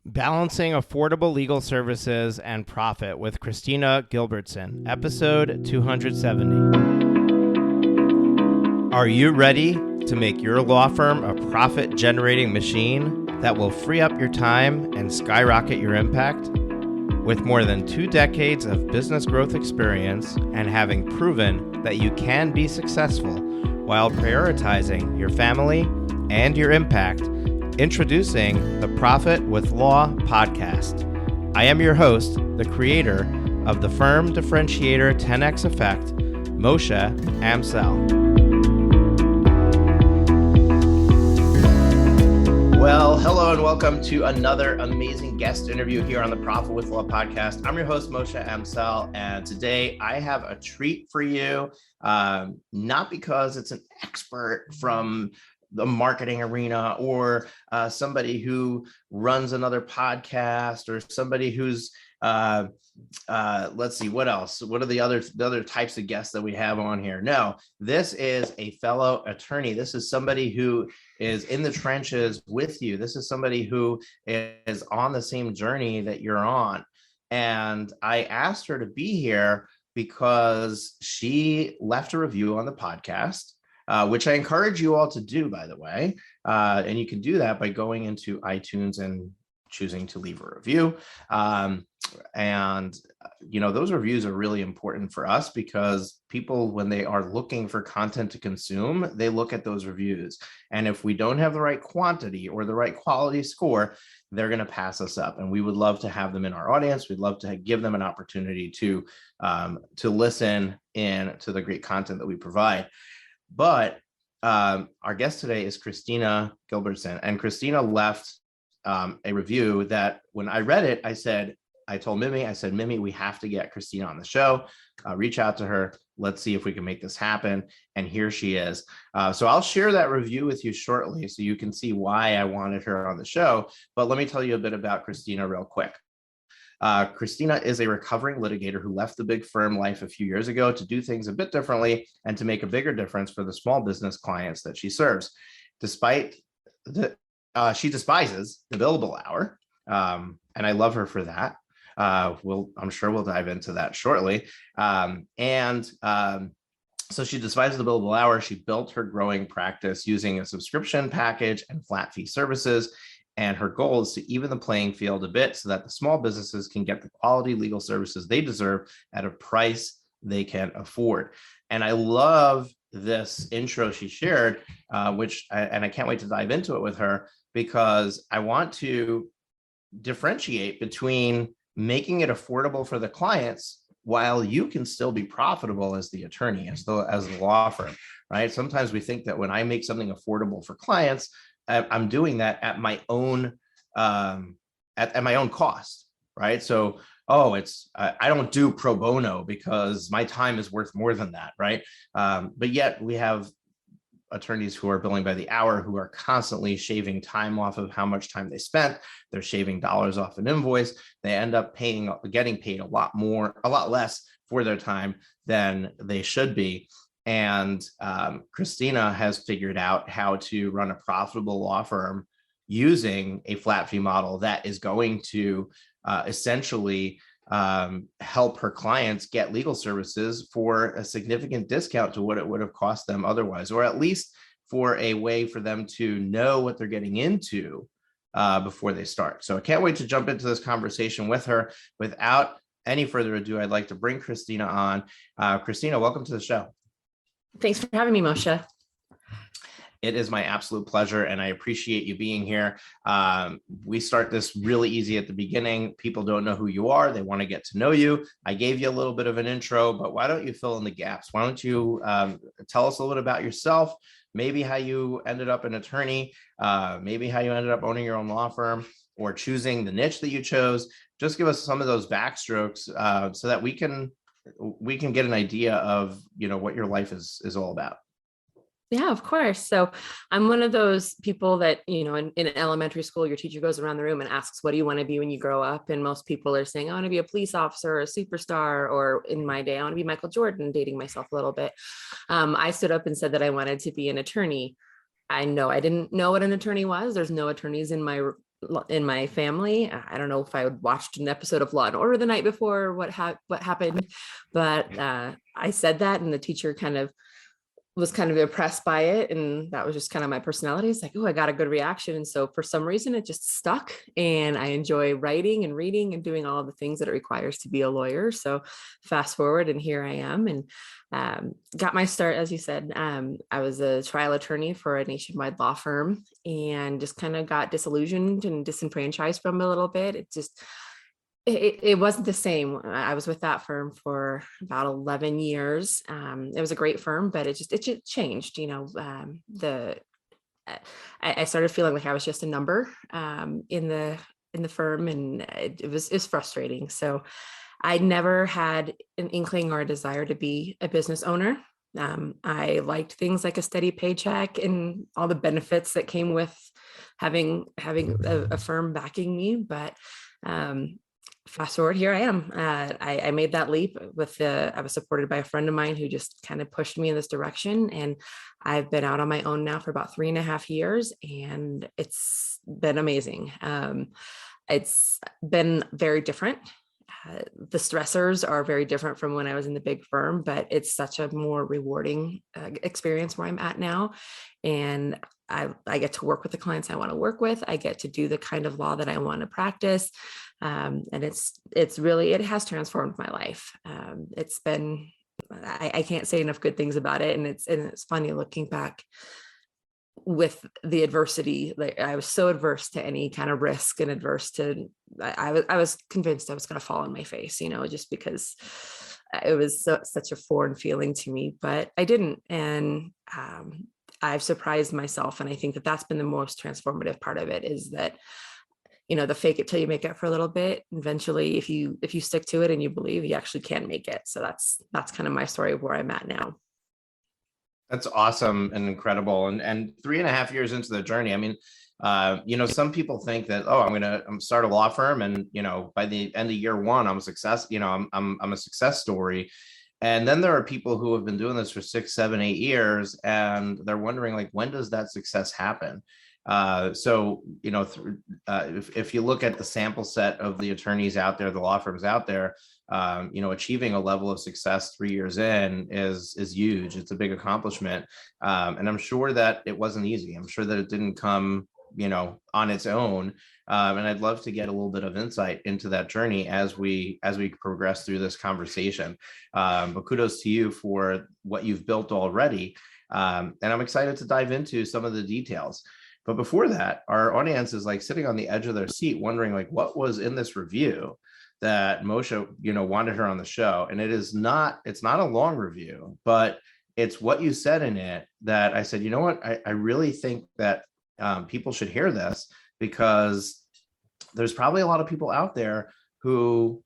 Balancing Affordable Legal Services and Profit with Christina Gilbertson, episode 270. Are you ready to make your law firm a profit-generating machine that will free up your time and skyrocket your impact? With more than 2 decades of business growth experience and having proven that you can be successful while prioritizing your family and your impact, introducing the Profit with Law podcast. I am your host, the creator of the firm differentiator 10x effect, Moshe Amsel. Well, hello and welcome to another amazing guest interview here on the Profit with Law podcast. I'm your host, Moshe Amsel, and today I have a treat for you, not because it's an expert from the marketing arena or somebody who runs another podcast or somebody who's let's see, what else? What are the other types of guests that we have on here? No, this is a fellow attorney. This is somebody who is in the trenches with you. This is somebody who is on the same journey that you're on. And I asked her to be here because she left a review on the podcast, which I encourage you all to do, by the way. And you can do that by going into iTunes and choosing to leave a review. Those reviews are really important for us because people, when they are looking for content to consume, they look at those reviews. And if we don't have the right quantity or the right quality score, they're going to pass us up. And we would love to have them in our audience. We'd love to give them an opportunity to listen in to the great content that we provide. But our guest today is Christina Gilbertson, and Christina left a review that when I read it, I told Mimi, Mimi, we have to get Christina on the show. Reach out to her. Let's see if we can make this happen. And here she is. So I'll share that review with you shortly so you can see why I wanted her on the show. But let me tell you a bit about Christina real quick. Christina is a recovering litigator who left the big firm life a few years ago to do things a bit differently and to make a bigger difference for the small business clients that she serves. She despises the billable hour, and I love her for that. I'm sure we'll dive into that shortly. So she despises the billable hour. She built her growing practice using a subscription package and flat fee services. And her goal is to even the playing field a bit so that the small businesses can get the quality legal services they deserve at a price they can afford. And I love this intro she shared, I can't wait to dive into it with her, because I want to differentiate between making it affordable for the clients while you can still be profitable as the attorney, as the law firm, right? Sometimes we think that when I make something affordable for clients, I'm doing that at my own at my own cost, right? So, I don't do pro bono because my time is worth more than that, right? But yet we have attorneys who are billing by the hour who are constantly shaving time off of how much time they spent. They're shaving dollars off an invoice. They end up getting paid a lot less for their time than they should be. And Christina has figured out how to run a profitable law firm using a flat fee model that is going to essentially help her clients get legal services for a significant discount to what it would have cost them otherwise, or at least for a way for them to know what they're getting into before they start. So I can't wait to jump into this conversation with her. Without any further ado, I'd like to bring Christina on. Christina, welcome to the show. Thanks for having me, Moshe. It is my absolute pleasure, and I appreciate you being here. We start this really easy at the beginning. People don't know who you are. They want to get to know you. I gave you a little bit of an intro, but why don't you fill in the gaps? Why don't you tell us a little bit about yourself, maybe how you ended up an attorney, maybe how you ended up owning your own law firm or choosing the niche that you chose. Just give us some of those backstrokes so that we can get an idea of, what your life is all about. Yeah, of course. So I'm one of those people that, in elementary school, your teacher goes around the room and asks, what do you want to be when you grow up? And most people are saying, I want to be a police officer or a superstar, or in my day, I want to be Michael Jordan, dating myself a little bit. I stood up and said that I wanted to be an attorney. I didn't know what an attorney was. There's no attorneys in my in my family. I don't know if I had watched an episode of Law and Order the night before, or what happened, but I said that, and the teacher was kind of impressed by it. And that was just kind of my personality. It's like, oh, I got a good reaction. And so for some reason it just stuck, and I enjoy writing and reading and doing all of the things that it requires to be a lawyer. So fast forward, and here I am, and got my start, as you said. I was a trial attorney for a nationwide law firm, and just kind of got disillusioned and disenfranchised from it a little bit. It wasn't the same. I was with that firm for about 11 years. It was a great firm, but it just changed. I started feeling like I was just a number in the firm, and it was frustrating. So I never had an inkling or a desire to be a business owner. I liked things like a steady paycheck and all the benefits that came with having a firm backing me, but fast forward, here I am. I made that leap I was supported by a friend of mine who just kind of pushed me in this direction. And I've been out on my own now for about 3.5 years, and it's been amazing. It's been very different. The stressors are very different from when I was in the big firm, but it's such a more rewarding experience where I'm at now. And I get to work with the clients I want to work with. I get to do the kind of law that I want to practice. And it has transformed my life. I can't say enough good things about it. And it's funny looking back with the adversity. Like, I was so adverse to any kind of risk, and I was convinced I was going to fall on my face, just because it was such a foreign feeling to me, but I didn't. And I've surprised myself. And I think that that's been the most transformative part of it, is that, the fake it till you make it for a little bit. Eventually, if you stick to it and you believe, you actually can make it. So that's kind of my story of where I'm at now. That's awesome and incredible. And 3.5 years into the journey, I mean, some people think that, oh, I'm start a law firm, and by the end of year one, I'm a success. I'm a success story. And then there are people who have been doing this for 6, 7, 8 years, and they're wondering, like, when does that success happen? If you look at the sample set of the attorneys out there, the law firms out there, achieving a level of success 3 years in is huge. It's a big accomplishment. And I'm sure that it wasn't easy. I'm sure that it didn't come, on its own. And I'd love to get a little bit of insight into that journey as we progress through this conversation. But kudos to you for what you've built already. And I'm excited to dive into some of the details. But before that, our audience is like sitting on the edge of their seat, wondering, like, what was in this review that Moshe, wanted her on the show. And it's not a long review, but it's what you said in it that I said, you know what, I really think that people should hear this, because there's probably a lot of people out there who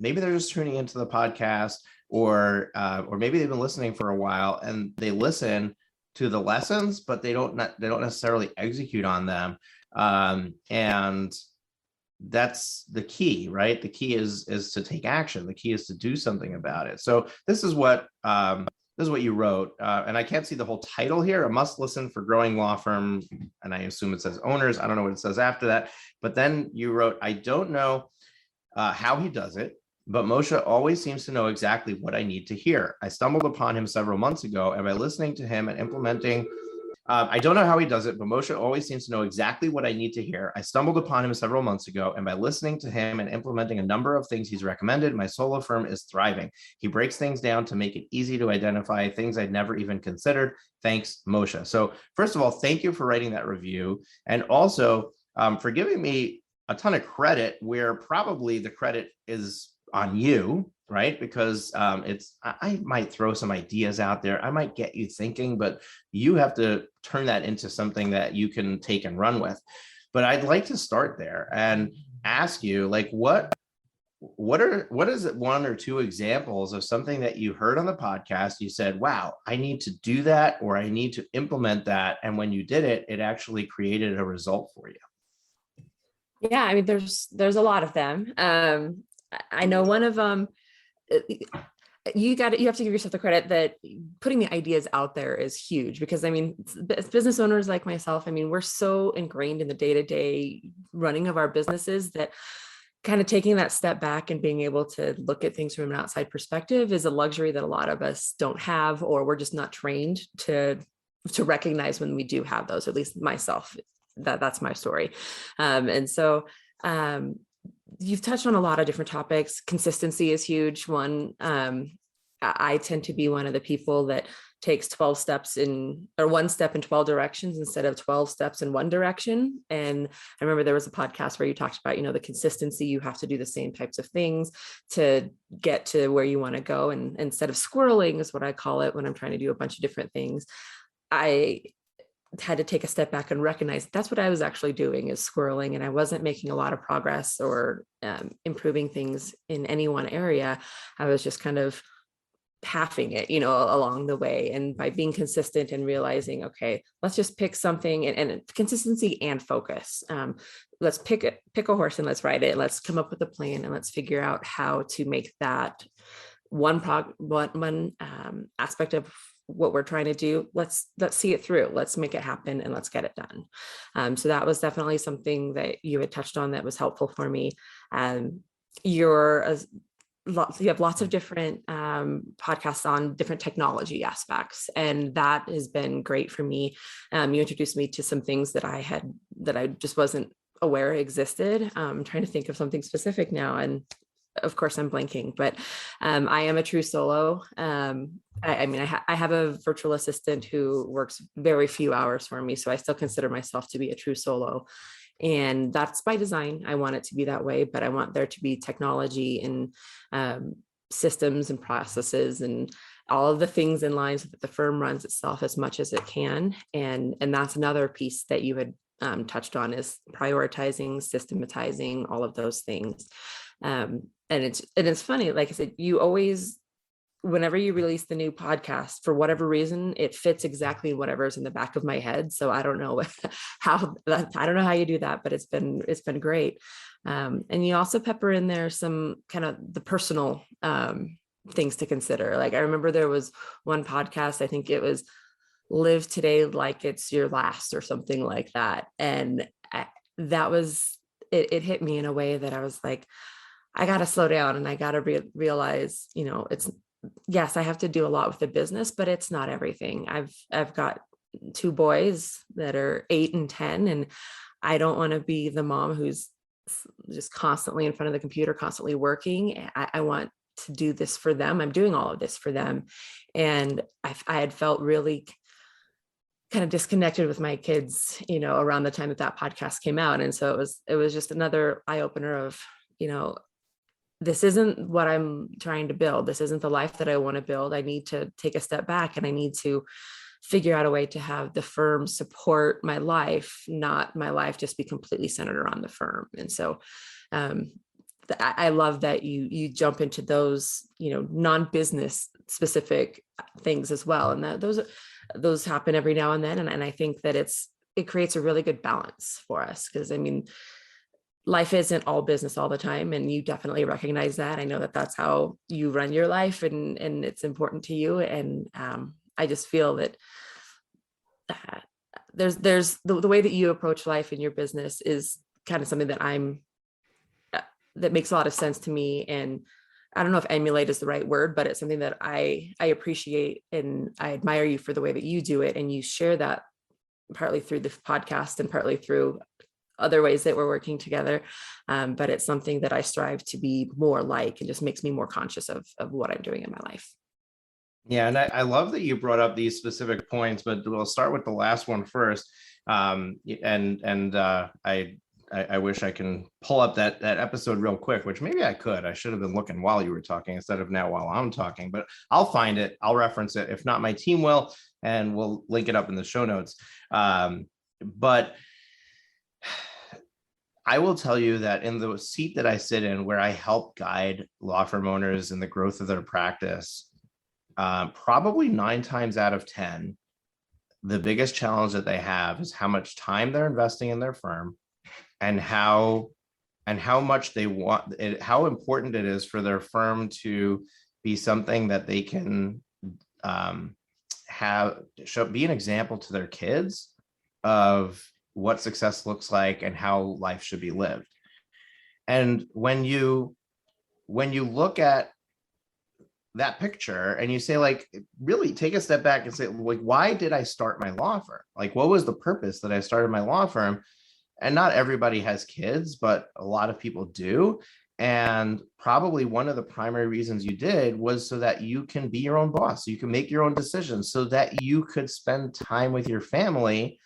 maybe they're just tuning into the podcast, or maybe they've been listening for a while, and they listen to the lessons, but they don't necessarily execute on them. And that's the key, right? The key is to take action. The key is to do something about it. So this is what you wrote, and I can't see the whole title here. A must listen for growing law firm, and I assume it says owners. I don't know what it says after that. But then you wrote, I don't know how he does it, but Moshe always seems to know exactly what I need to hear. I stumbled upon him several months ago, and by listening to him and implementing, I don't know how he does it, but Moshe always seems to know exactly what I need to hear. I stumbled upon him several months ago, and by listening to him and implementing a number of things he's recommended, my solo firm is thriving. He breaks things down to make it easy to identify things I'd never even considered. Thanks, Moshe. So first of all, thank you for writing that review, and also for giving me a ton of credit where probably the credit is on you, right? Because I might throw some ideas out there. I might get you thinking, but you have to turn that into something that you can take and run with. But I'd like to start there and ask you, like, what is it, one or two examples of something that you heard on the podcast? You said, wow, I need to do that, or I need to implement that. And when you did it, it actually created a result for you. Yeah, I mean, there's a lot of them. I know one of them, you have to give yourself the credit that putting the ideas out there is huge, because I mean, as business owners like myself, I mean, we're so ingrained in the day-to-day running of our businesses that kind of taking that step back and being able to look at things from an outside perspective is a luxury that a lot of us don't have, or we're just not trained to recognize when we do have those. At least myself, that's my story. And so you've touched on a lot of different topics. Consistency is huge. I tend to be one of the people that takes 12 steps or one step in 12 directions instead of 12 steps in one direction. And I remember there was a podcast where you talked about, the consistency, you have to do the same types of things to get to where you want to go. And instead of squirreling is what I call it when I'm trying to do a bunch of different things, I had to take a step back and recognize that's what I was actually doing, is squirreling, and I wasn't making a lot of progress or improving things in any one area. I was just kind of halving it, along the way. And by being consistent and realizing, okay, let's just pick something, and consistency and focus. Let's pick a horse and let's ride it. Let's come up with a plan and let's figure out how to make that one aspect of what we're trying to do. Let's see it through. Let's make it happen and let's get it done. So that was definitely something that you had touched on that was helpful for me. You have lots of different podcasts on different technology aspects, and that has been great for me. You introduced me to some things that I just wasn't aware existed. I'm trying to think of something specific now, and of course I'm blanking, but I am a true solo. I have a virtual assistant who works very few hours for me, so I still consider myself to be a true solo. And that's by design. I want it to be that way, but I want there to be technology and systems and processes and all of the things in line so that the firm runs itself as much as it can. And that's another piece that you had touched on, is prioritizing, systematizing, all of those things. And it's funny, like I said, you always, whenever you release the new podcast, for whatever reason, it fits exactly whatever's in the back of my head. So I don't know how you do that, but it's been great. And you also pepper in there some kind of the personal things to consider. Like I remember there was one podcast, I think it was Live Today Like It's Your Last or something like that. And it hit me in a way that I was like, I got to slow down and I got to realize, yes, I have to do a lot with the business, but it's not everything. I've got 2 boys that are 8 and 10, and I don't want to be the mom who's just constantly in front of the computer, constantly working. I want to do this for them. I'm doing all of this for them. And I had felt really kind of disconnected with my kids, around the time that podcast came out. And so it was just another eye opener of, this isn't what I'm trying to build. This isn't the life that I want to build. I need to take a step back and I need to figure out a way to have the firm support my life, not my life just be completely centered around the firm. And so I love that you jump into those, non-business specific things as well. And that those happen every now and then. And I think that it creates a really good balance for us, because I mean, life isn't all business all the time. And you definitely recognize that. I know that that's how you run your life, and it's important to you. And I just feel that there's the way that you approach life in your business is kind of something that that makes a lot of sense to me. And I don't know if emulate is the right word, but it's something that I appreciate, and I admire you for the way that you do it. And you share that partly through the podcast and partly through other ways that we're working together. But it's something that I strive to be more like, and just makes me more conscious of what I'm doing in my life. Yeah, and I love that you brought up these specific points, but we'll start with the last one first. I wish I can pull up that episode real quick, which maybe I could. I should have been looking while you were talking instead of now while I'm talking, but I'll find it. I'll reference it. If not, my team will, and we'll link it up in the show notes. But I will tell you that in the seat that I sit in, where I help guide law firm owners in the growth of their practice, probably 9 times out of 10, the biggest challenge that they have is how much time they're investing in their firm, and how much they want it, how important it is for their firm to be something that they can be an example to their kids of what success looks like and how life should be lived. And when you look at that picture and you say, like, really take a step back and say, like, why did I start my law firm? Like, what was the purpose that I started my law firm? And not everybody has kids, but a lot of people do. And probably one of the primary reasons you did was so that you can be your own boss. You can make your own decisions so that you could spend time with your family.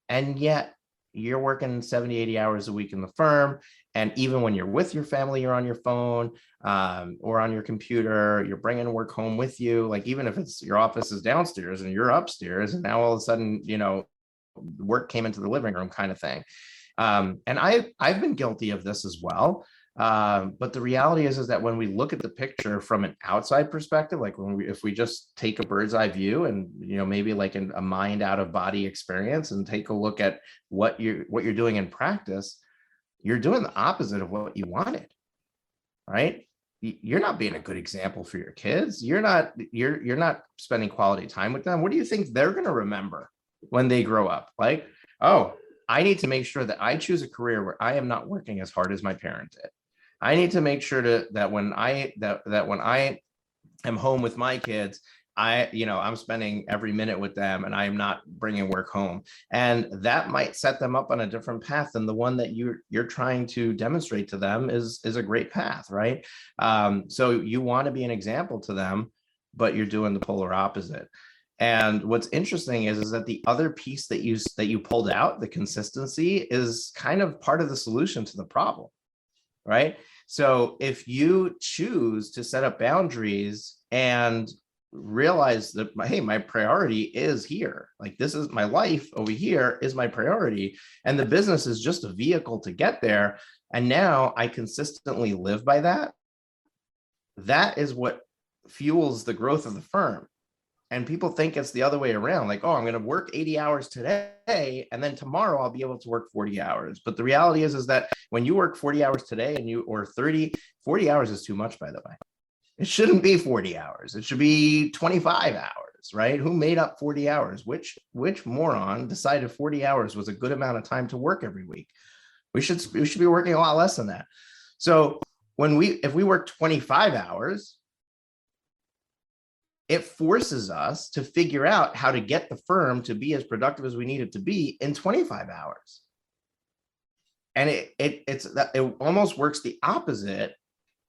And yet you're working 70, 80 hours a week in the firm. And even when you're with your family, you're on your phone or on your computer, you're bringing work home with you. Like, even if it's your office is downstairs and you're upstairs, and now all of a sudden, work came into the living room kind of thing. And I've been guilty of this as well. But the reality is that when we look at the picture from an outside perspective, like if we just take a bird's eye view and, maybe like a mind out of body experience and take a look at what you're doing in practice, you're doing the opposite of what you wanted, right? You're not being a good example for your kids. You're not spending quality time with them. What do you think they're going to remember when they grow up? Like, oh, I need to make sure that I choose a career where I am not working as hard as my parent did. I need to make sure that when I am home with my kids, I'm spending every minute with them and I'm not bringing work home. And that might set them up on a different path than the one that you're trying to demonstrate to them is a great path, right? So you want to be an example to them, but you're doing the polar opposite. And what's interesting is that the other piece that you pulled out, the consistency, is kind of part of the solution to the problem, right? So if you choose to set up boundaries and realize that, hey, my priority is here, like this is my life over here is my priority, and the business is just a vehicle to get there, and now I consistently live by that, that is what fuels the growth of the firm. And people think it's the other way around, like, oh, I'm going to work 80 hours today, and then tomorrow I'll be able to work 40 hours. But the reality is that when you work 40 hours today or 40 hours is too much, by the way. It shouldn't be 40 hours. It should be 25 hours, right? Who made up 40 hours? Which moron decided 40 hours was a good amount of time to work every week? We should be working a lot less than that. So if we work 25 hours, it forces us to figure out how to get the firm to be as productive as we need it to be in 25 hours. And it almost works the opposite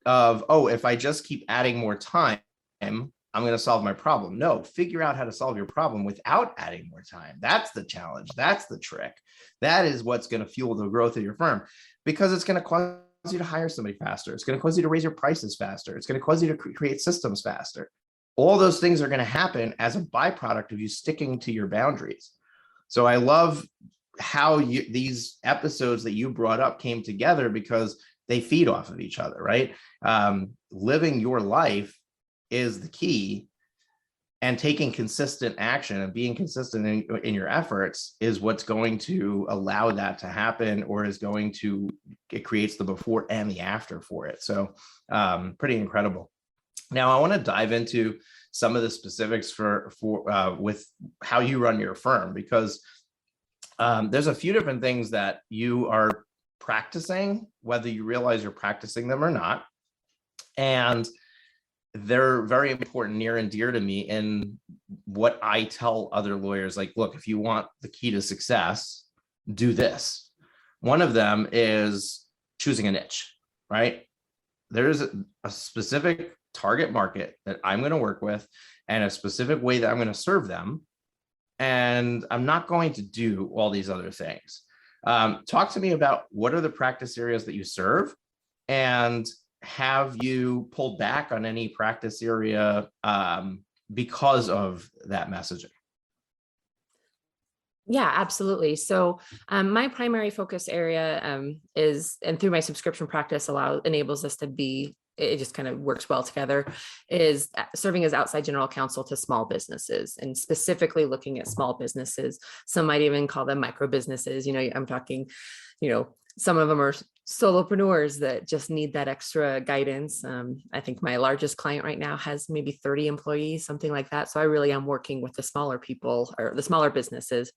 of, oh, if I just keep adding more time, I'm going to solve my problem. No, figure out how to solve your problem without adding more time. That's the challenge. That's the trick. That is what's going to fuel the growth of your firm, because it's going to cause you to hire somebody faster. It's going to cause you to raise your prices faster. It's going to cause you to create systems faster. All those things are going to happen as a byproduct of you sticking to your boundaries. So I love how these episodes that you brought up came together, because they feed off of each other, right? Living your life is the key, and taking consistent action and being consistent in your efforts is what's going to allow that to happen, or it creates the before and the after for it. So pretty incredible. Now I want to dive into some of the specifics for with how you run your firm, because there's a few different things that you are practicing, whether you realize you're practicing them or not. And they're very important, near and dear to me, in what I tell other lawyers. Like, look, if you want the key to success, do this. One of them is choosing a niche, right? There's a specific target market that I'm going to work with and a specific way that I'm going to serve them. And I'm not going to do all these other things. Talk to me about what are the practice areas that you serve, and have you pulled back on any practice area because of that messaging? Yeah, absolutely. So my primary focus area is, and through my subscription practice enables us to be, it just kind of works well together, is serving as outside general counsel to small businesses, and specifically looking at small businesses. Some might even call them micro businesses. I'm talking, some of them are solopreneurs that just need that extra guidance. I think my largest client right now has maybe 30 employees, something like that. So I really am working with the smaller people or the smaller businesses.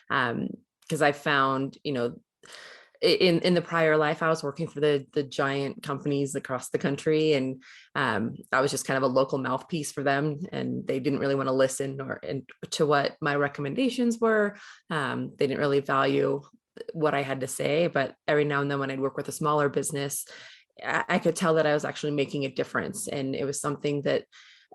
Because I found, in the prior life, I was working for the giant companies across the country, and I was just kind of a local mouthpiece for them, and they didn't really want to listen to what my recommendations were. They didn't really value what I had to say, but every now and then when I'd work with a smaller business, I could tell that I was actually making a difference, and it was something that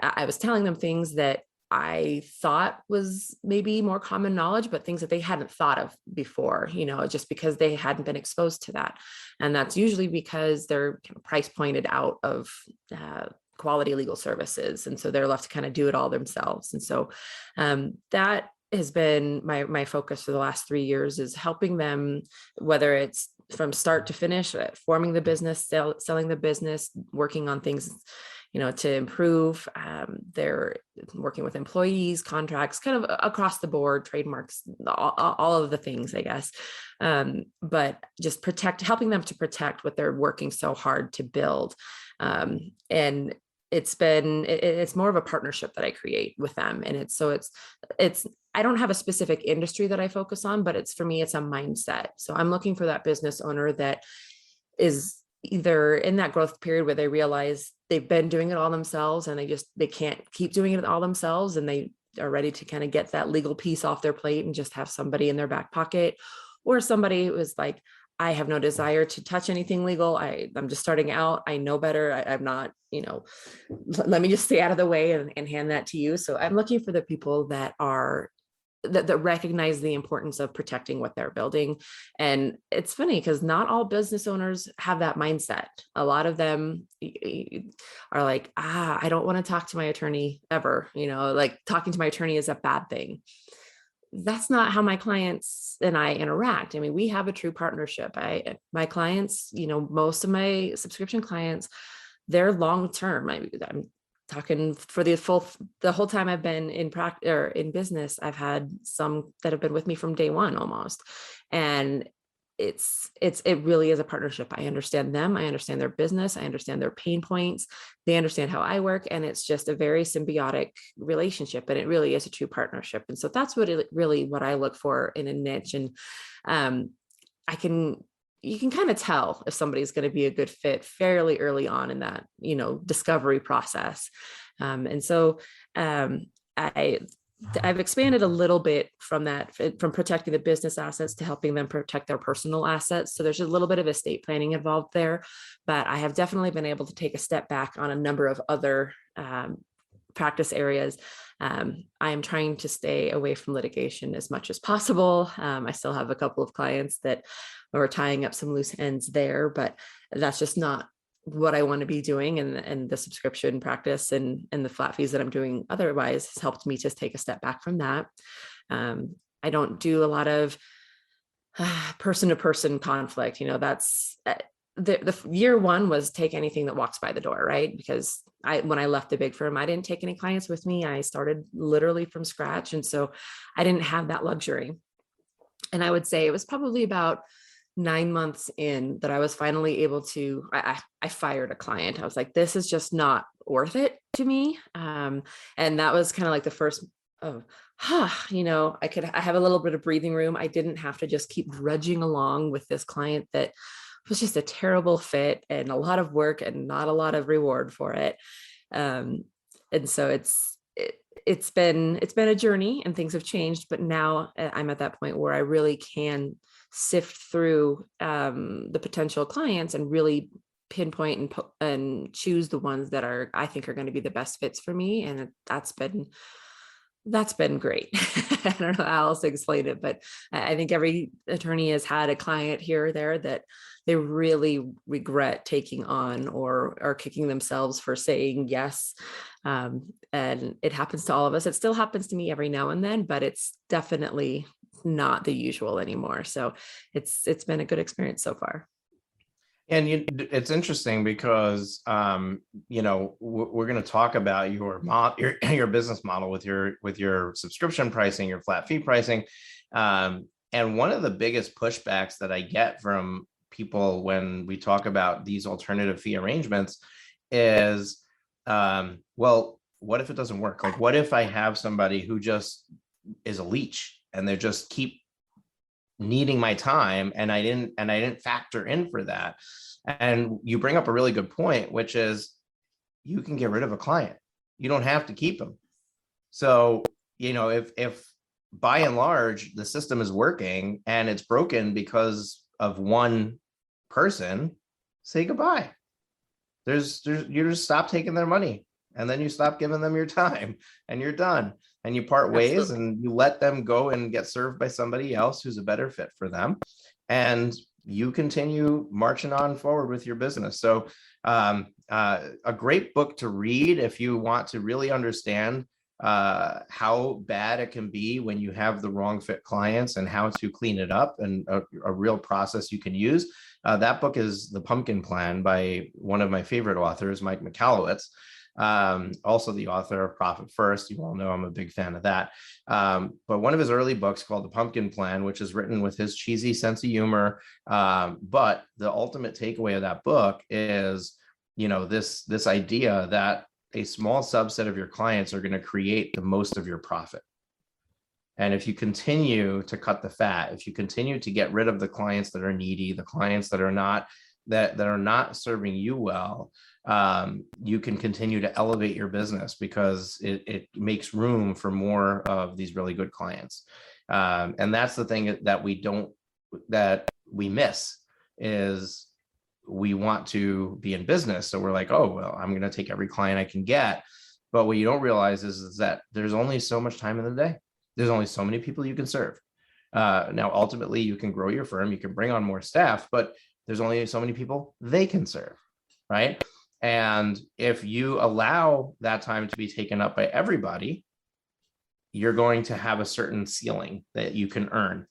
I was telling them things that I thought was maybe more common knowledge, but things that they hadn't thought of before, just because they hadn't been exposed to that. And that's usually because they're kind of price pointed out of quality legal services. And so they're left to kind of do it all themselves. And so that has been my focus for the last 3 years, is helping them, whether it's from start to finish, forming the business, selling the business, working on things to improve. They're working with employees, contracts, kind of across the board, trademarks, all of the things, I guess. But just helping them to protect what they're working so hard to build. And it's more of a partnership that I create with them. And it's I don't have a specific industry that I focus on, but for me, it's a mindset. So I'm looking for that business owner that is either in that growth period where they realize they've been doing it all themselves and they can't keep doing it all themselves, and they are ready to kind of get that legal piece off their plate and just have somebody in their back pocket, or somebody who is like, I have no desire to touch anything legal. I'm just starting out. I know better. I'm not, let me just stay out of the way and hand that to you. So I'm looking for the people that recognize the importance of protecting what they're building. And it's funny because not all business owners have that mindset. A lot of them are like, I don't want to talk to my attorney ever, like talking to my attorney is a bad thing. That's not how my clients and I interact. I mean, we have a true partnership. My clients, most of my subscription clients, they're long-term. I'm talking for the whole time I've been in practice or in business. I've had some that have been with me from day one almost. And it really is a partnership. I understand them. I understand their business. I understand their pain points. They understand how I work. And it's just a very symbiotic relationship. And it really is a true partnership. And so that's what I look for in a niche. And you can kind of tell if somebody's going to be a good fit fairly early on in that, discovery process. And so I've expanded a little bit from protecting the business assets to helping them protect their personal assets. So there's a little bit of estate planning involved there, but I have definitely been able to take a step back on a number of other practice areas. I am trying to stay away from litigation as much as possible. I still have a couple of clients that are tying up some loose ends there, but that's just not what I want to be doing. And the subscription practice and the flat fees that I'm doing otherwise has helped me just take a step back from that. I don't do a lot of person-to-person conflict. That's the year one was take anything that walks by the door, right? Because when I left the big firm, I didn't take any clients with me. I started literally from scratch. And so I didn't have that luxury. And I would say it was probably about 9 months in that I was finally able to, I fired a client. I was like, this is just not worth it to me. And that was kind of like the first of, I have a little bit of breathing room. I didn't have to just keep drudging along with this client that was just a terrible fit and a lot of work and not a lot of reward for it. And so it's been a journey and things have changed, but now I'm at that point where I really can sift through the potential clients and really pinpoint and choose the ones that I think are going to be the best fits for me. And that's been great. I don't know how else to explain it, but I think every attorney has had a client here or there that they really regret taking on or are kicking themselves for saying yes. And it happens to all of us. It still happens to me every now and then, but it's definitely not the usual anymore. So it's been a good experience so far. And it's interesting because, we're going to talk about your business model with your subscription pricing, your flat fee pricing. And one of the biggest pushbacks that I get from people when we talk about these alternative fee arrangements is, well, what if it doesn't work? Like, what if I have somebody who just is a leech and they just keep needing my time and I didn't factor in for that? And you bring up a really good point, which is you can get rid of a client. You don't have to keep them. So, if by and large the system is working and it's broken because of one person, say goodbye. You just stop taking their money, and then you stop giving them your time, and you're done, and you part ways. Absolutely. And you let them go and get served by somebody else who's a better fit for them, and you continue marching on forward with your business. So a great book to read if you want to really understand how bad it can be when you have the wrong fit clients and how to clean it up, and a real process you can use. That book is The Pumpkin Plan by one of my favorite authors, Mike Michalowicz, also the author of Profit First. You all know I'm a big fan of that. But one of his early books called The Pumpkin Plan, which is written with his cheesy sense of humor. But the ultimate takeaway of that book is, this idea that a small subset of your clients are going to create the most of your profit. And if you continue to cut the fat, if you continue to get rid of the clients that are needy, the clients that are not serving you well, you can continue to elevate your business because it makes room for more of these really good clients. And that's the thing that we miss is we want to be in business. So we're like, oh, well, I'm going to take every client I can get. But what you don't realize is that there's only so much time in the day. There's only so many people you can serve. Now, ultimately, you can grow your firm, you can bring on more staff, but there's only so many people they can serve, right? And if you allow that time to be taken up by everybody, you're going to have a certain ceiling that you can earn.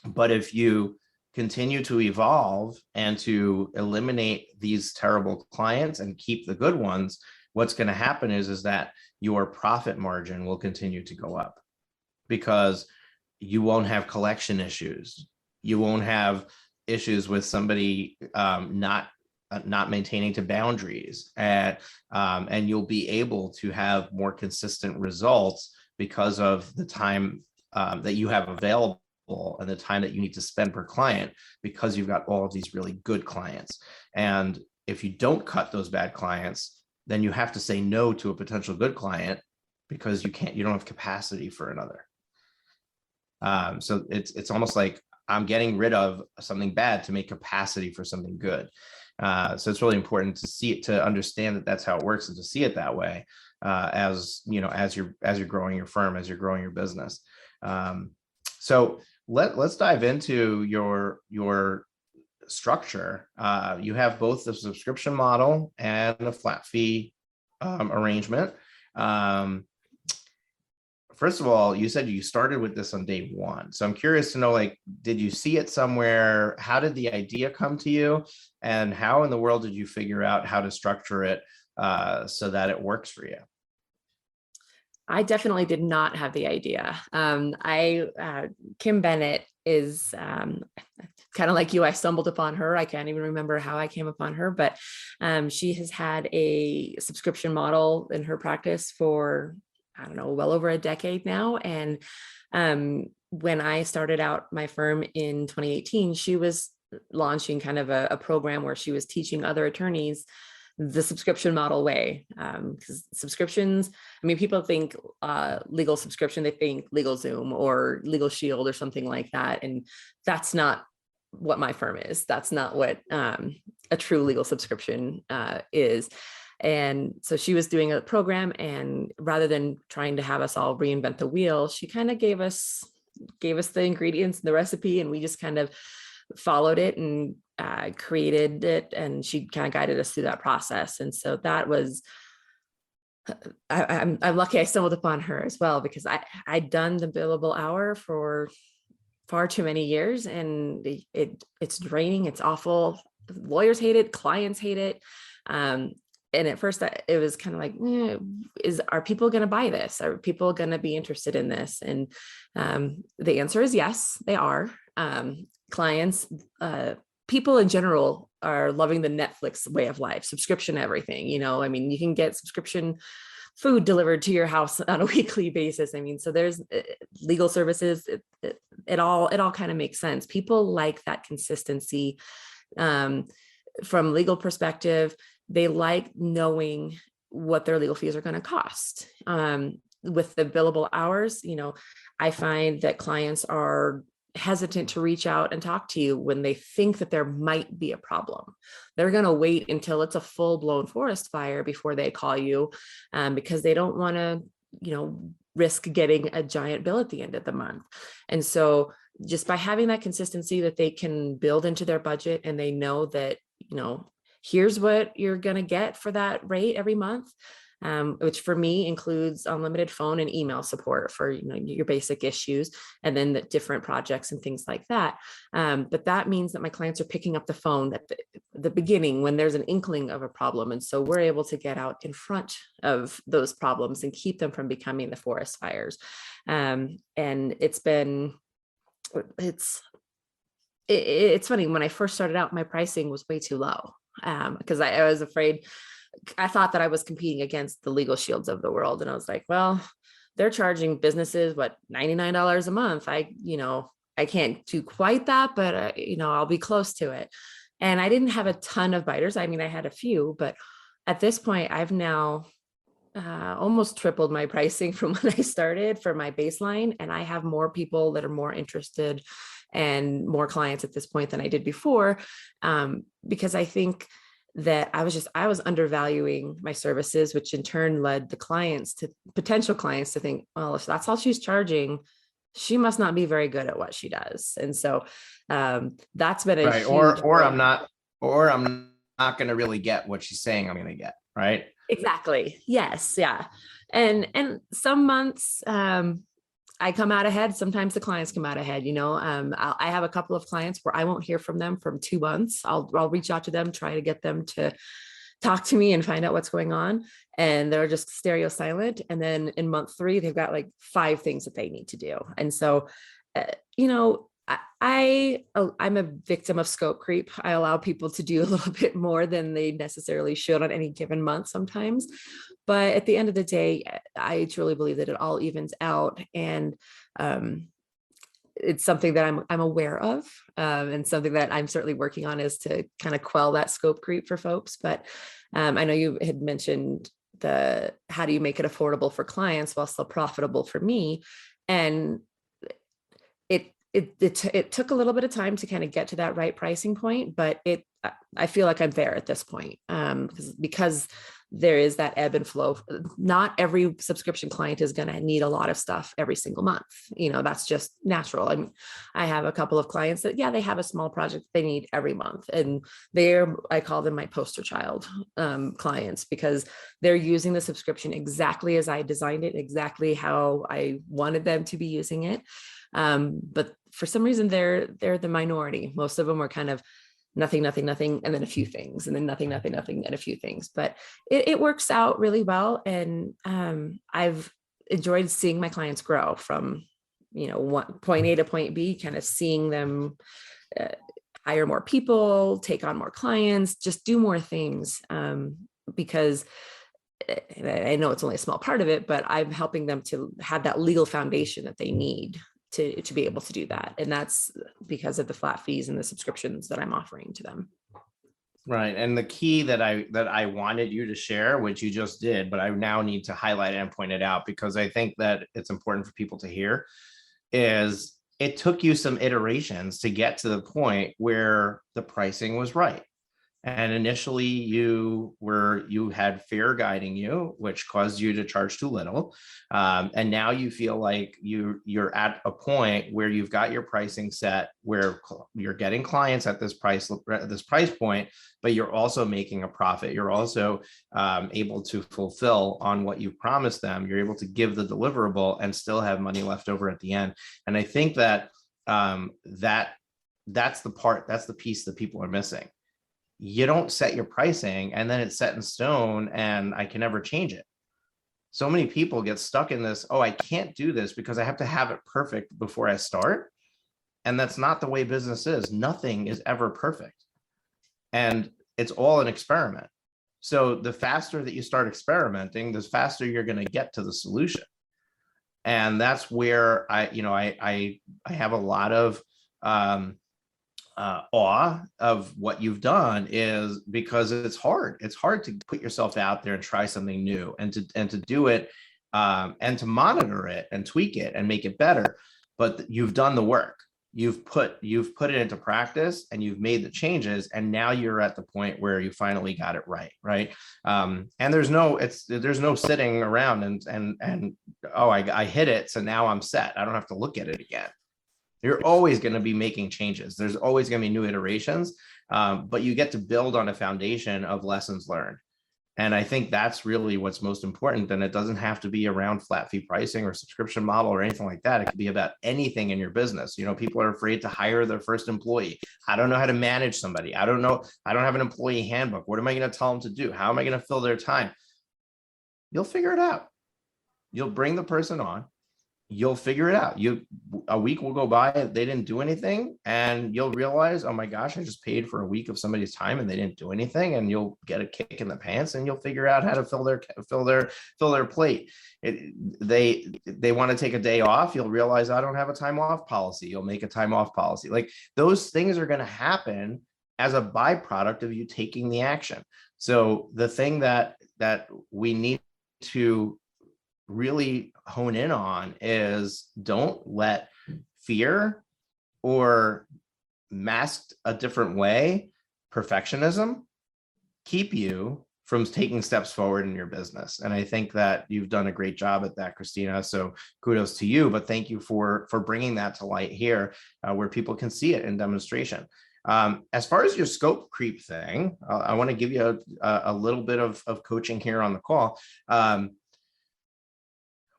But if you continue to evolve and to eliminate these terrible clients and keep the good ones, what's going to happen is that your profit margin will continue to go up, because you won't have collection issues. You won't have issues with somebody not maintaining to boundaries, and you'll be able to have more consistent results because of the time that you have available and the time that you need to spend per client, because you've got all of these really good clients. And if you don't cut those bad clients, then you have to say no to a potential good client because you don't have capacity for another. So it's almost like I'm getting rid of something bad to make capacity for something good. So it's really important to see it, to understand that that's how it works, and to see it that way as you're growing your firm, as you're growing your business. So let's dive into your structure. You have both the subscription model and a flat fee arrangement. First of all, you said you started with this on day one. So I'm curious to know, like, did you see it somewhere? How did the idea come to you? And how in the world did you figure out how to structure it so that it works for you? I definitely did not have the idea. Kim Bennett is kind of like you. I stumbled upon her. I can't even remember how I came upon her, but she has had a subscription model in her practice for, I don't know, well over a decade now. And when I started out my firm in 2018, she was launching kind of a program where she was teaching other attorneys the subscription model way. Because subscriptions, I mean, people think legal subscription, they think LegalZoom or Legal Shield or something like that. And that's not what my firm is. That's not what a true legal subscription is. And so she was doing a program, and rather than trying to have us all reinvent the wheel, she kind of gave us the ingredients and the recipe, and we just kind of followed it and created it, and she kind of guided us through that process. And so that was, I'm lucky I stumbled upon her as well, because I'd done the billable hour for far too many years, and it's draining. It's awful. Lawyers hate it. Clients hate it. And at first it was kind of like, are people going to buy this? Are people going to be interested in this? And the answer is yes, they are. Clients people in general are loving the Netflix way of life, subscription, everything, I mean, you can get subscription food delivered to your house on a weekly basis. I mean, so there's legal services, it all kind of makes sense. People like that consistency. From legal perspective, they like knowing what their legal fees are going to cost. With the billable hours, I find that clients are hesitant to reach out and talk to you when they think that there might be a problem. They're going to wait until it's a full-blown forest fire before they call you, because they don't want to, risk getting a giant bill at the end of the month. And so just by having that consistency that they can build into their budget, and they know that, here's what you're going to get for that rate every month, which for me includes unlimited phone and email support for your basic issues, and then the different projects and things like that. But that means that my clients are picking up the phone at the beginning when there's an inkling of a problem, and so we're able to get out in front of those problems and keep them from becoming the forest fires. And it's funny, when I first started out, my pricing was way too low, because I was afraid. I thought that I was competing against the Legal Shields of the world. And I was like, well, they're charging businesses, $99 a month. I can't do quite that, but I'll be close to it. And I didn't have a ton of biters. I mean, I had a few, but at this point I've now almost tripled my pricing from when I started for my baseline. And I have more people that are more interested and more clients at this point than I did before, because I think that I was undervaluing my services, which in turn led the potential clients to think, well, if that's all she's charging, she must not be very good at what she does. And so that's been a right. huge I'm not going to really get what she's saying I'm going to get. Right. Exactly. Yes. Yeah. And some months, I come out ahead. Sometimes the clients come out ahead. I have a couple of clients where I won't hear from them from 2 months. I'll reach out to them, try to get them to talk to me and find out what's going on. And they're just stereo silent. And then in month 3, they've got like 5 things that they need to do. And so, I'm a victim of scope creep. I allow people to do a little bit more than they necessarily should on any given month sometimes. But at the end of the day, I truly believe that it all evens out. And it's something that I'm aware of, and something that I'm certainly working on is to kind of quell that scope creep for folks. But I know you had mentioned how do you make it affordable for clients while still profitable for me? And it took a little bit of time to kind of get to that right pricing point, but I feel like I'm there at this point, because there is that ebb and flow. Not every subscription client is going to need a lot of stuff every single month. That's just natural. I have a couple of clients that, they have a small project they need every month. And I call them my poster child clients, because they're using the subscription exactly as I designed it, exactly how I wanted them to be using it. But for some reason, they're the minority. Most of them are kind of nothing, and then a few things, and then nothing, and a few things. But it works out really well. And I've enjoyed seeing my clients grow from, point A to point B, kind of seeing them hire more people, take on more clients, just do more things, because I know it's only a small part of it, but I'm helping them to have that legal foundation that they need to be able to do that. And that's because of the flat fees and the subscriptions that I'm offering to them. Right. And the key that I wanted you to share, which you just did, but I now need to highlight it and point it out, because I think that it's important for people to hear, is it took you some iterations to get to the point where the pricing was right. And initially you had fear guiding you, which caused you to charge too little. And now you feel like you're at a point where you've got your pricing set, where you're getting clients at this price point, but you're also making a profit. You're also able to fulfill on what you promised them. You're able to give the deliverable and still have money left over at the end. And I think that that's the piece that people are missing. You don't set your pricing and then it's set in stone and I can never change it. So many people get stuck in this, I can't do this because I have to have it perfect before I start. And that's not the way business is. Nothing is ever perfect. And it's all an experiment. So the faster that you start experimenting, the faster you're going to get to the solution. And that's where I have a lot of awe of what you've done, is because it's hard. It's hard to put yourself out there and try something new, and to do it, and to monitor it and tweak it and make it better. But you've done the work. You've put it into practice, and you've made the changes, and now you're at the point where you finally got it right. And there's no sitting around and oh, I hit it, so now I'm set. I don't have to look at it again. You're always going to be making changes. There's always going to be new iterations, but you get to build on a foundation of lessons learned. And I think that's really what's most important. And it doesn't have to be around flat fee pricing or subscription model or anything like that. It could be about anything in your business. People are afraid to hire their first employee. I don't know how to manage somebody. I don't know. I don't have an employee handbook. What am I going to tell them to do? How am I going to fill their time? You'll figure it out. You'll bring the person on. You'll figure it out. A week will go by, they didn't do anything, and you'll realize, oh my gosh, I just paid for a week of somebody's time and they didn't do anything, and you'll get a kick in the pants, and you'll figure out how to fill their plate. They want to take a day off, you'll realize, I don't have a time off policy. You'll make a time off policy. Like, those things are going to happen as a byproduct of you taking the action. So the thing that we need to really hone in on is, don't let fear or masked a different way perfectionism keep you from taking steps forward in your business. And I think that you've done a great job at that, Christina. So kudos to you, but thank you for bringing that to light here, where people can see it in demonstration. As far as your scope creep thing, I want to give you a little bit of coaching here on the call.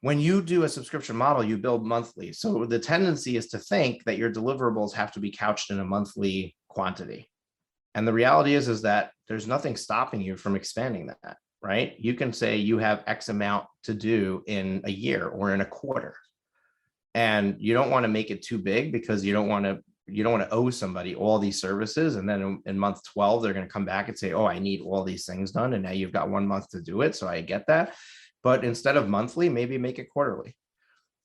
When you do a subscription model, you build monthly. So the tendency is to think that your deliverables have to be couched in a monthly quantity. And the reality is that there's nothing stopping you from expanding that, right? You can say you have X amount to do in a year or in a quarter. And you don't want to make it too big, because you don't want to owe somebody all these services. And then in month 12, they're going to come back and say, oh, I need all these things done. And now you've got 1 month to do it. So I get that. But instead of monthly, maybe make it quarterly.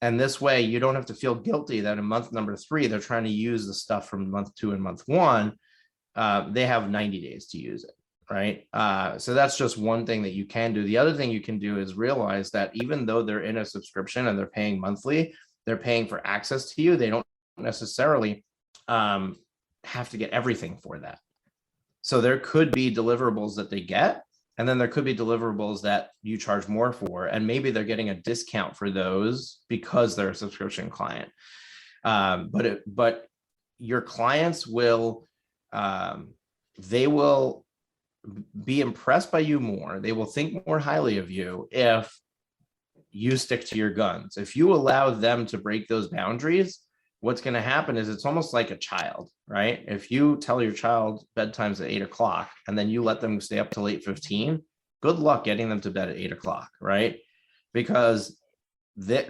And this way, you don't have to feel guilty that in month number 3, they're trying to use the stuff from month 2 and month 1. They have 90 days to use it, right? So that's just one thing that you can do. The other thing you can do is realize that even though they're in a subscription and they're paying monthly, they're paying for access to you. They don't necessarily have to get everything for that. So there could be deliverables that they get, and then there could be deliverables that you charge more for, and maybe they're getting a discount for those because they're a subscription client. But your clients will, they will be impressed by you more. They will think more highly of you if you stick to your guns. If you allow them to break those boundaries, what's going to happen is it's almost like a child, right? If you tell your child bedtime's at 8 o'clock and then you let them stay up till 8:15, good luck getting them to bed at 8 o'clock, right? Because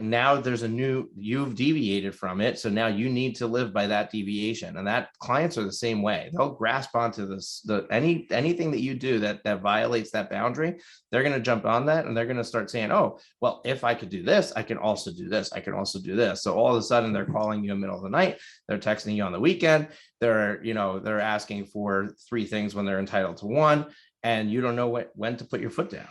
now there's you've deviated from it. So now you need to live by that deviation. And that clients are the same way. They'll grasp onto this, anything that you do that violates that boundary, they're going to jump on that, and they're going to start saying, oh, well, if I could do this, I can also do this. I can also do this. So all of a sudden they're calling you in the middle of the night. They're texting you on the weekend. They're asking for 3 things when they're entitled to 1, and you don't know when to put your foot down.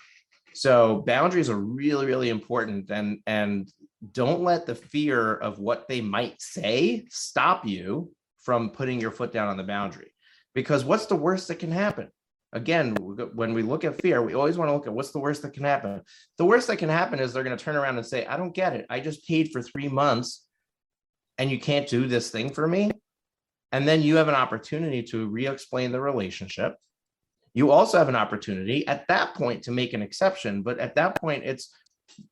So boundaries are really, really important, and don't let the fear of what they might say stop you from putting your foot down on the boundary. Because what's the worst that can happen? Again, when we look at fear, we always want to look at what's the worst that can happen. The worst that can happen is they're going to turn around and say, I don't get it. I just paid for 3 months and you can't do this thing for me. And then you have an opportunity to re-explain the relationship. You also have an opportunity at that point to make an exception, but at that point,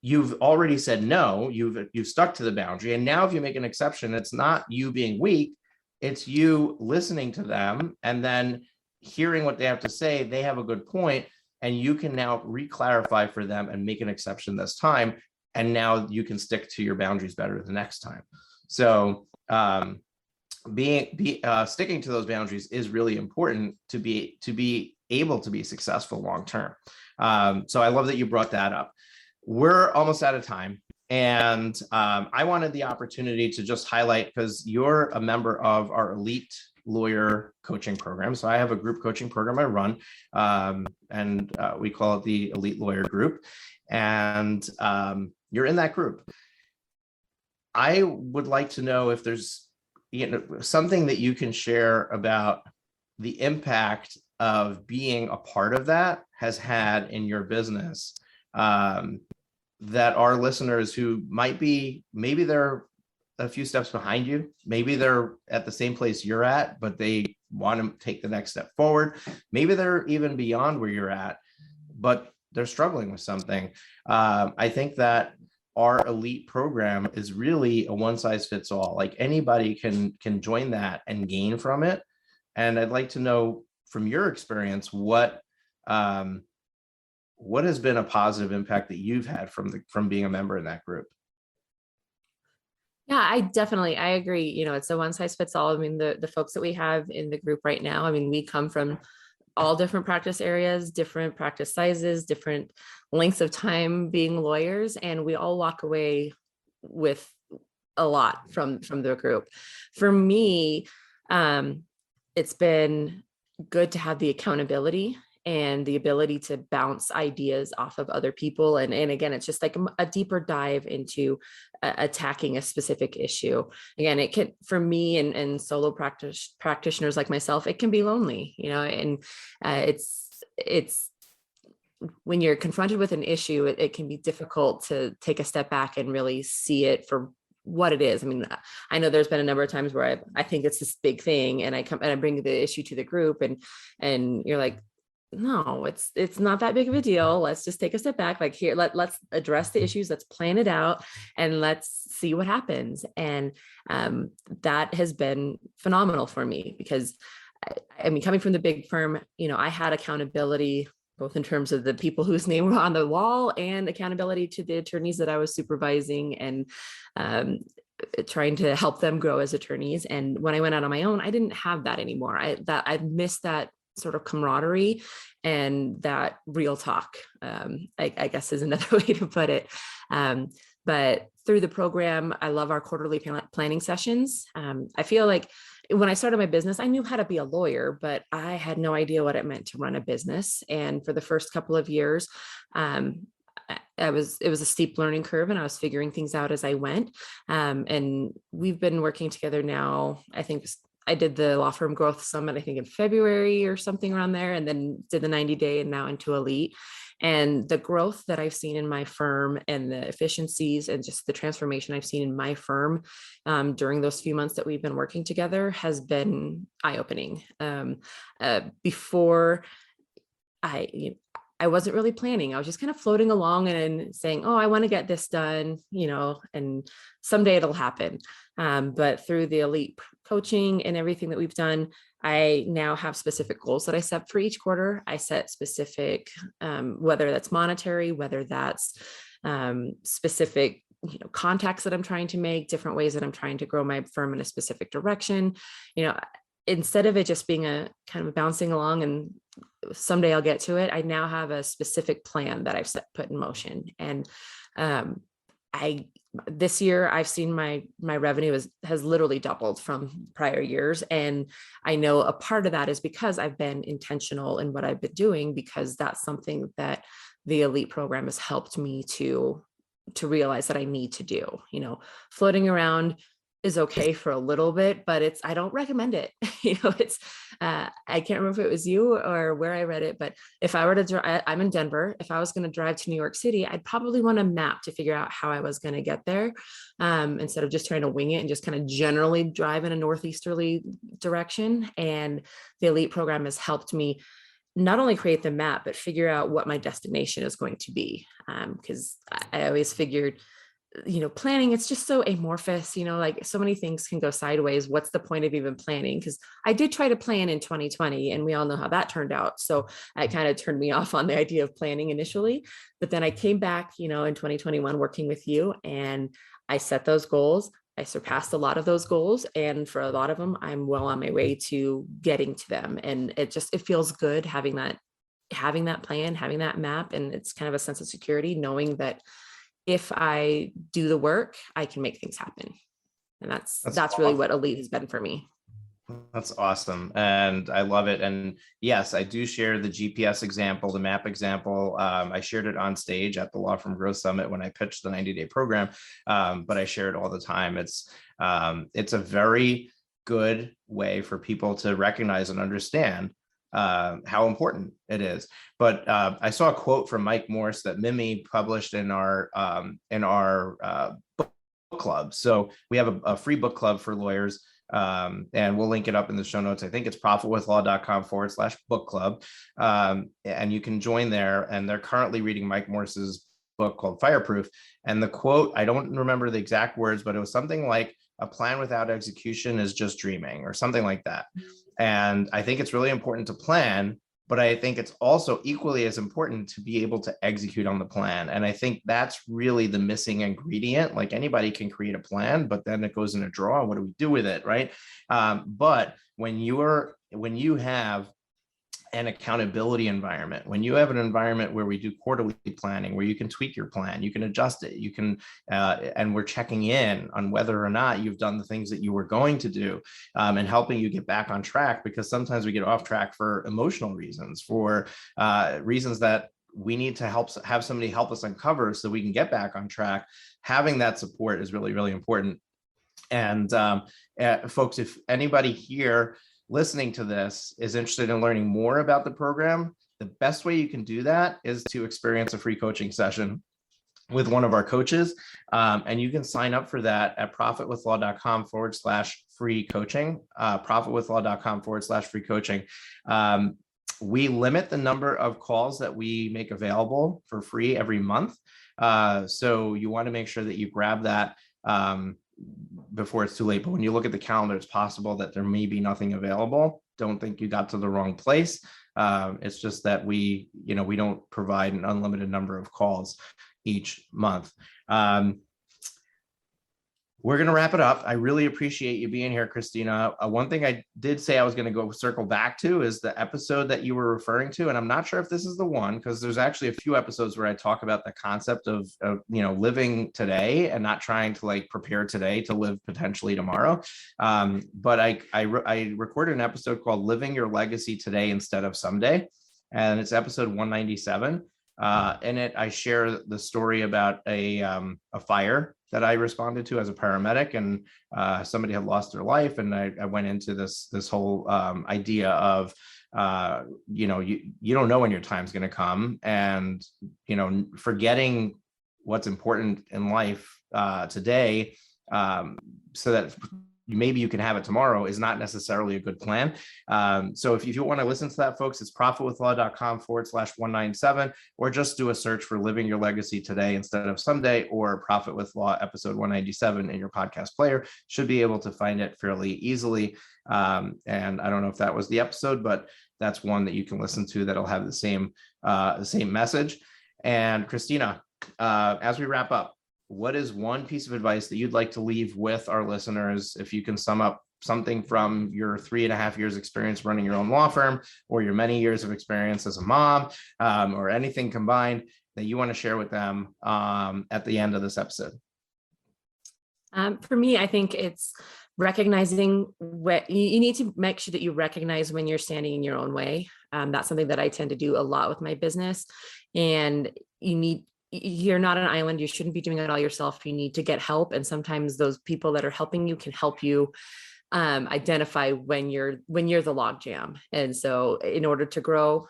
you've already said no, you've stuck to the boundary. And now if you make an exception, it's not you being weak, it's you listening to them and then hearing what they have to say. They have a good point, and you can now re-clarify for them and make an exception this time. And now you can stick to your boundaries better the next time. So sticking to those boundaries is really important to be able to be successful long term. So I love that you brought that up. We're almost out of time. And I wanted the opportunity to just highlight, because you're a member of our elite lawyer coaching program. So I have a group coaching program I run, and we call it the Elite Lawyer Group. And you're in that group. I would like to know if there's something that you can share about the impact of being a part of that has had in your business, that our listeners who maybe they're a few steps behind you, maybe they're at the same place you're at, but they want to take the next step forward. Maybe they're even beyond where you're at, but they're struggling with something. I think that our elite program is really a one size fits all. Like anybody can join that and gain from it. And I'd like to know from your experience, what has been a positive impact that you've had from being a member in that group? Yeah, I agree. It's a one size fits all. I mean, the folks that we have in the group right now, I mean, we come from all different practice areas, different practice sizes, different lengths of time being lawyers, and we all walk away with a lot from the group. For me, it's been good to have the accountability and the ability to bounce ideas off of other people. And again, it's just like a deeper dive into attacking a specific issue. Again, it can, for me and solo practitioners like myself, it can be lonely, and it's when you're confronted with an issue, it can be difficult to take a step back and really see it for what it is. I mean, I know there's been a number of times where I think it's this big thing, and I bring the issue to the group, and you're like, no, it's not that big of a deal. Let's just take a step back. Like, here, let's address the issues. Let's plan it out and let's see what happens. And that has been phenomenal for me, because I mean, coming from the big firm, I had accountability both in terms of the people whose name were on the wall and accountability to the attorneys that I was supervising and trying to help them grow as attorneys. And when I went out on my own, I didn't have that anymore. I missed that sort of camaraderie and that real talk, I guess is another way to put it. But through the program, I love our quarterly planning sessions. I feel like when I started my business, I knew how to be a lawyer, but I had no idea what it meant to run a business. And for the first couple of years, it was a steep learning curve, and I was figuring things out as I went. And we've been working together now. I think I did the law firm growth summit, I think in February or something around there, and then did the 90-day and now into Elite. And the growth that I've seen in my firm and the efficiencies and just the transformation I've seen in my firm during those few months that we've been working together has been eye-opening. Before I wasn't really planning. I was just kind of floating along and saying, oh, I want to get this done, and someday it'll happen. But through the elite coaching and everything that we've done, I now have specific goals that I set for each quarter. I set specific, whether that's monetary, whether that's specific, contacts that I'm trying to make, different ways that I'm trying to grow my firm in a specific direction. Instead of it just being a kind of bouncing along and someday I'll get to it, I now have a specific plan that I've put in motion. And this year I've seen my revenue has literally doubled from prior years. And I know a part of that is because I've been intentional in what I've been doing, because that's something that the elite program has helped me to realize that I need to do. Floating around is okay for a little bit, but I don't recommend it. I can't remember if it was you or where I read it, but if I were to drive, I'm in Denver. If I was going to drive to New York City, I'd probably want a map to figure out how I was going to get there, instead of just trying to wing it and just kind of generally drive in a northeasterly direction. And the elite program has helped me not only create the map, but figure out what my destination is going to be. Because I always figured, planning, it's just so amorphous, like so many things can go sideways. What's the point of even planning? Because I did try to plan in 2020 and we all know how that turned out. So it kind of turned me off on the idea of planning initially, but then I came back, in 2021 working with you, and I set those goals. I surpassed a lot of those goals. And for a lot of them, I'm well on my way to getting to them. And it feels good having that plan, having that map. And it's kind of a sense of security, knowing that if I do the work, I can make things happen. And that's really what Elite has been for me. That's awesome. And I love it. And yes, I do share the GPS example, the map example. I shared it on stage at the Law Firm Growth Summit when I pitched the 90-day program, but I share it all the time. It's a very good way for people to recognize and understand how important it is. But I saw a quote from Mike Morse that Mimi published in our book club. So we have a free book club for lawyers. And we'll link it up in the show notes. I think it's profitwithlaw.com/book club. And you can join there. And they're currently reading Mike Morse's book called Fireproof. And the quote, I don't remember the exact words, but it was something like, a plan without execution is just dreaming, or something like that. And I think it's really important to plan, but I think it's also equally as important to be able to execute on the plan. And I think that's really the missing ingredient. Like, anybody can create a plan, but then it goes in a drawer. What do we do with it, right? But when you have an accountability environment, when you have an environment where we do quarterly planning, where you can tweak your plan, you can adjust it, you can, and we're checking in on whether or not you've done the things that you were going to do, and helping you get back on track, because sometimes we get off track for emotional reasons, for reasons that we need to have somebody help us uncover so we can get back on track. Having that support is really, really important. And folks, if anybody here listening to this is interested in learning more about the program, the best way you can do that is to experience a free coaching session with one of our coaches. And you can sign up for that at profitwithlaw.com/free coaching, profitwithlaw.com/free coaching. We limit the number of calls that we make available for free every month. So you want to make sure that you grab that before it's too late. But when you look at the calendar, it's possible that there may be nothing available. Don't think you got to the wrong place. It's just that we don't provide an unlimited number of calls each month. We're going to wrap it up. I really appreciate you being here, Christina. One thing I did say I was going to go circle back to is the episode that you were referring to. And I'm not sure if this is the one, because there's actually a few episodes where I talk about the concept of living today and not trying to like prepare today to live potentially tomorrow. But I recorded an episode called Living Your Legacy Today Instead of Someday. And it's episode 197. In it, I share the story about a fire that I responded to as a paramedic, and somebody had lost their life. And I went into this whole idea of, you don't know when your time's going to come, and, forgetting what's important in life today, so that maybe you can have it tomorrow is not necessarily a good plan. So if you want to listen to that, folks, it's profitwithlaw.com/197, or just do a search for Living Your Legacy Today Instead of Someday, or Profit with Law episode 197 in your podcast player. Should be able to find it fairly easily. And I don't know if that was the episode, but that's one that you can listen to that'll have the same message. And Christina, as we wrap up, what is one piece of advice that you'd like to leave with our listeners? If you can sum up something from your 3.5 years experience running your own law firm, or your many years of experience as a mom, or anything combined that you want to share with them at the end of this episode. For me, I think it's recognizing what you need to make sure that you recognize when you're standing in your own way. That's something that I tend to do a lot with my business. And you're not an island. You shouldn't be doing it all yourself. You need to get help. And sometimes those people that are helping you can help you identify when you're the log jam. And so in order to grow,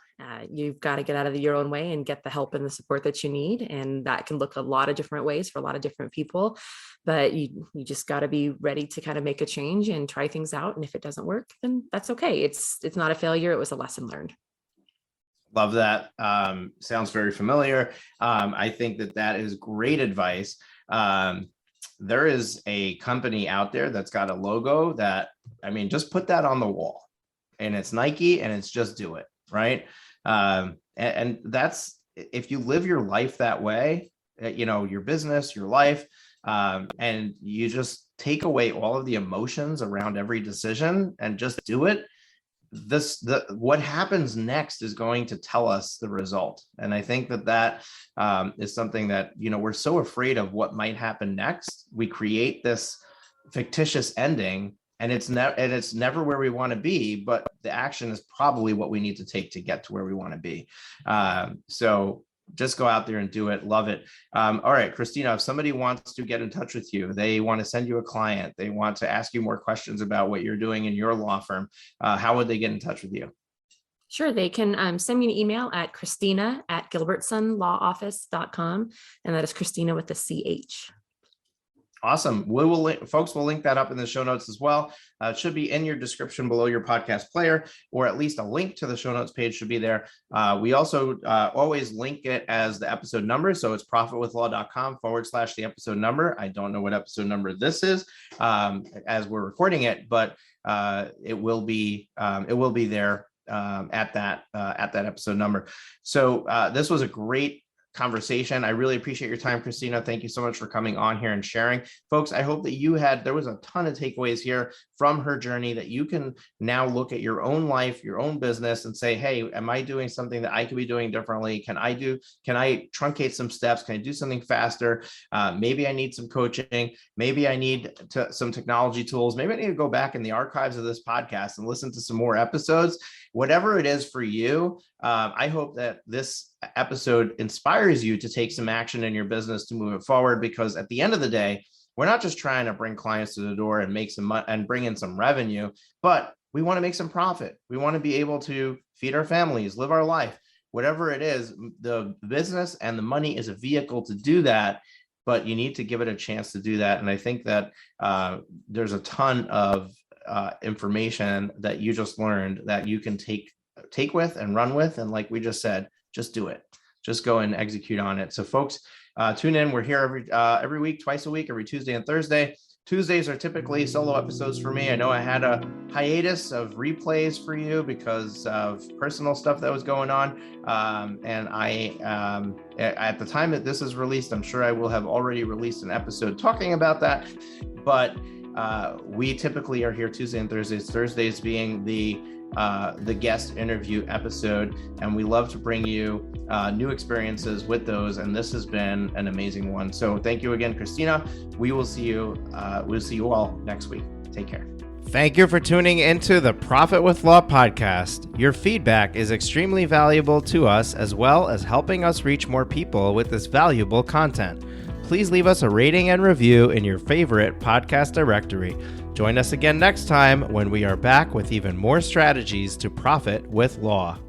you've got to get out of your own way and get the help and the support that you need. And that can look a lot of different ways for a lot of different people, but you just got to be ready to kind of make a change and try things out. And if it doesn't work, then that's okay. It's not a failure. It was a lesson learned. Love that. Sounds very familiar. I think that is great advice. There is a company out there that's got a logo that, just put that on the wall, and it's Nike, and it's just do it, right? And that's, if you live your life that way, your business, your life, and you just take away all of the emotions around every decision and just do it, what happens next is going to tell us the result. And I think that is something that, we're so afraid of what might happen next. We create this fictitious ending, and it's never where we want to be, but the action is probably what we need to take to get to where we want to be. So just go out there and do it. Love it. All right, Christina, if somebody wants to get in touch with you, they want to send you a client, they want to ask you more questions about what you're doing in your law firm, how would they get in touch with you? Sure. They can send me an email at Christina@GilbertsonLawOffice.com. And that is Christina with the CH. Awesome. Folks, we'll link that up in the show notes as well. It should be in your description below your podcast player, or at least a link to the show notes page should be there. We also always link it as the episode number. So it's profitwithlaw.com/the episode number. I don't know what episode number this is as we're recording it, but it will be there at that episode number. So this was a great conversation. I really appreciate your time, Christina. Thank you so much for coming on here and sharing. Folks, I hope that there was a ton of takeaways here from her journey that you can now look at your own life, your own business, and say, hey, am I doing something that I could be doing differently? Can I truncate some steps? Can I do something faster? Maybe I need some coaching. Maybe I need some technology tools. Maybe I need to go back in the archives of this podcast and listen to some more episodes. Whatever it is for you, I hope that this episode inspires you to take some action in your business to move it forward, because at the end of the day, we're not just trying to bring clients to the door and make some money and bring in some revenue, but we want to make some profit. We want to be able to feed our families, live our life, whatever it is. The business and the money is a vehicle to do that, but you need to give it a chance to do that. And I think that there's a ton of information that you just learned that you can take with and run with. And like we just said, just do it. Just go and execute on it. So folks, tune in. We're here every week, twice a week, every Tuesday and Thursday. Tuesdays are typically solo episodes for me. I know I had a hiatus of replays for you because of personal stuff that was going on. And at the time that this is released, I'm sure I will have already released an episode talking about that. But we typically are here Tuesday and Thursdays, Thursdays being the guest interview episode, and we love to bring you new experiences with those, and this has been an amazing one. So thank you again, Christina. We'll see you all next week. Take care. Thank you for tuning into the Profit with Law podcast. Your feedback is extremely valuable to us, as well as helping us reach more people with this valuable content. Please leave us a rating and review in your favorite podcast directory. Join us again next time when we are back with even more strategies to profit with law.